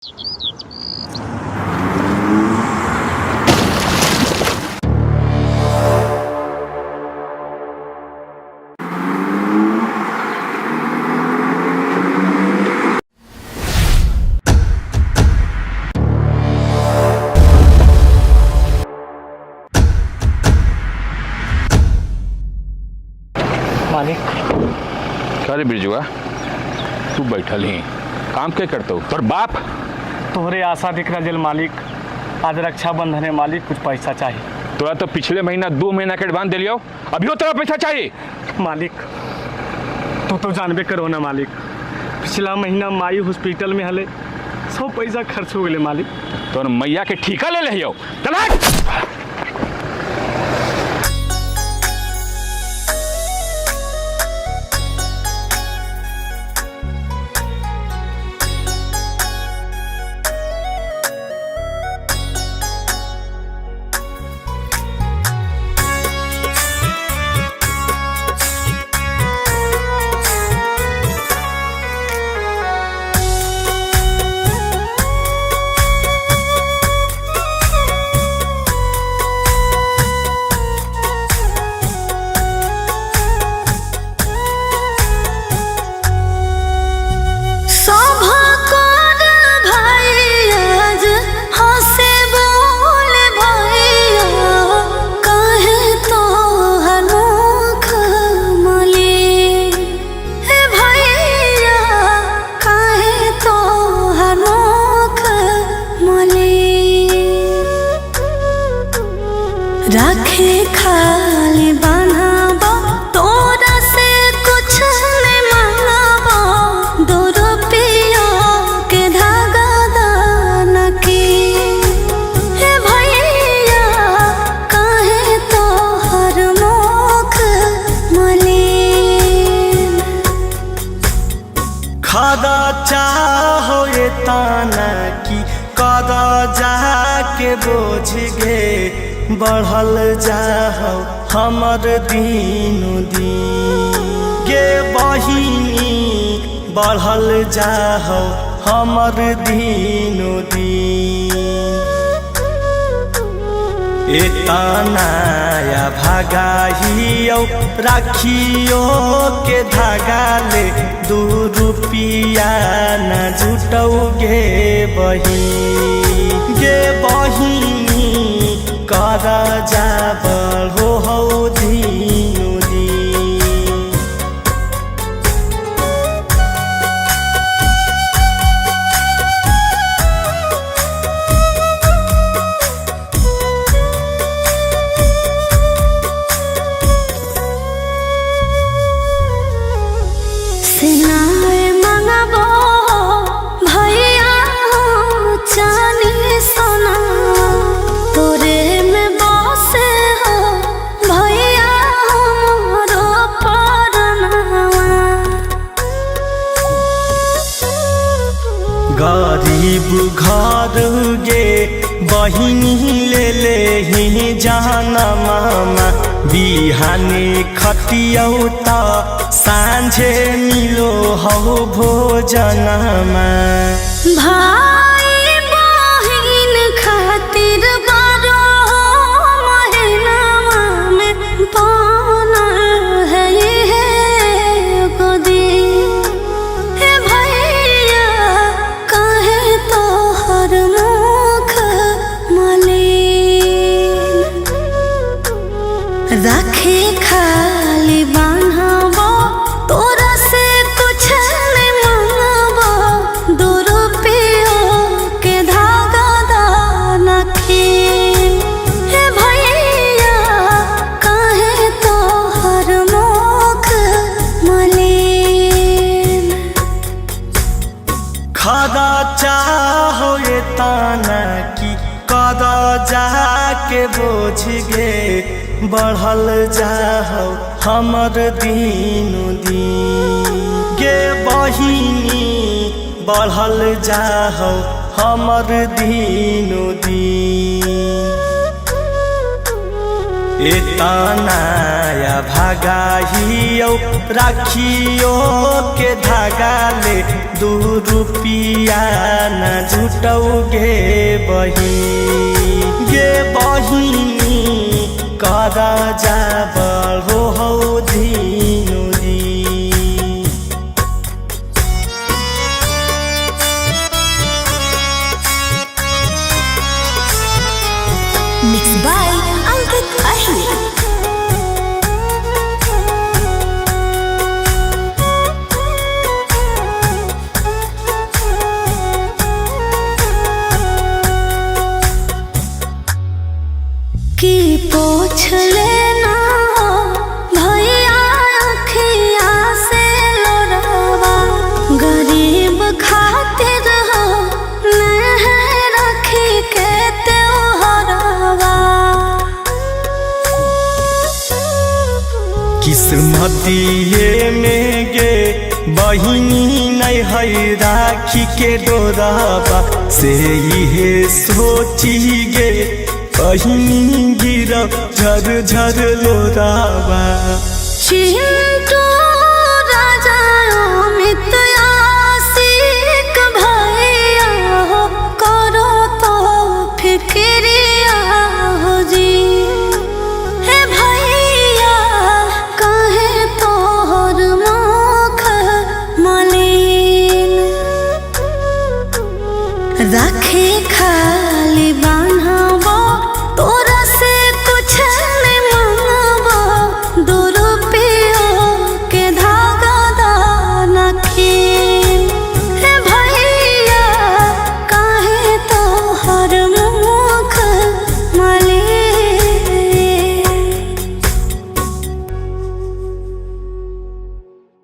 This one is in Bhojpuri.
मालिक क्या रे बिरजुआ, तू बैठल ही काम क्या करता हूँ? तोर बाप तोहरे आशा दिख रहा जल मालिक। आज रक्षाबंधन है मालिक, कुछ पैसा चाहिए। तोरा तो पिछले महीना 2 महीना के एडवांस दिलियो, अभियो तेरा पैसा चाहिए? मालिक तो जानबे करो ना मालिक, पिछला महीना माई हॉस्पिटल में हले, सब पैसा खर्च हो गए मालिक। तोर मैया के ठीका ले लियो। चल हट। राखे खाली बनाबो, तोरा से कुछ नहीं मांगबो, 2 रुपया के धागा दाना की। हे भैया काहे तो हर मुख मलिन। खादा चाहो ये ताना की कदा जाके बोझ गे, बढ़ल जाहो हमर दीनु दिन गे बहिनी, बढ़ल जाहो हमर दीनु दिन। एतनाया भागाहियो राखियो के धागा ले, 2 रुपया न जुटौगे बहिनी गे बहिनी, करा जा बढ़ो हो दीनु दिन। सिनाए मंगबो भैया चानी सोना, तोरे में बसे हो भैया मोरो परनावा। गरीब घर गे बहिनी ले ले ही जाना मामा, बिहाने खटियौ त सांझे मिलो हो भोजनमा। भाई बहिन खातिर बारो महीनावा में बनल है ये गोदी। हे भैया काहे तो हर मुख मलिन। राखे खाली बान्हबो, तोरा से कुछ नहीं मांगबो, 2 रुपया के धागा दाना की। हे भैया काहे तो हर मुख मलिन। खादा चाहो ये ताना की कदा जाके बोझ गे, बढ़ल जाहो हमर दीनु दिन गे बहिनी, बढ़ल जाहो हमर दीनु दिन। एतनाया भागाहियो राखियो के धागा ले 2 रुपिया न जुटौगे बहिनी गे बहिनी कर जा बढो हौ दिनुरी Mixed by Ankit Ahir. की पोछ लेना भैया अखिया से लोरावा गरीब खातिर हो नहीं रखी के त्योहारवा किस्मतिए में गे बहिनी नहीं है राखी के डोरावा से इहे सोची गे बहिनी गिरा झर झर लोरावा चिंटू राजा अमित आशिक भैया हो करो तो फिक्रिया हो जी हे भैया कहे तोहर मुख मलिन रखे खाली बा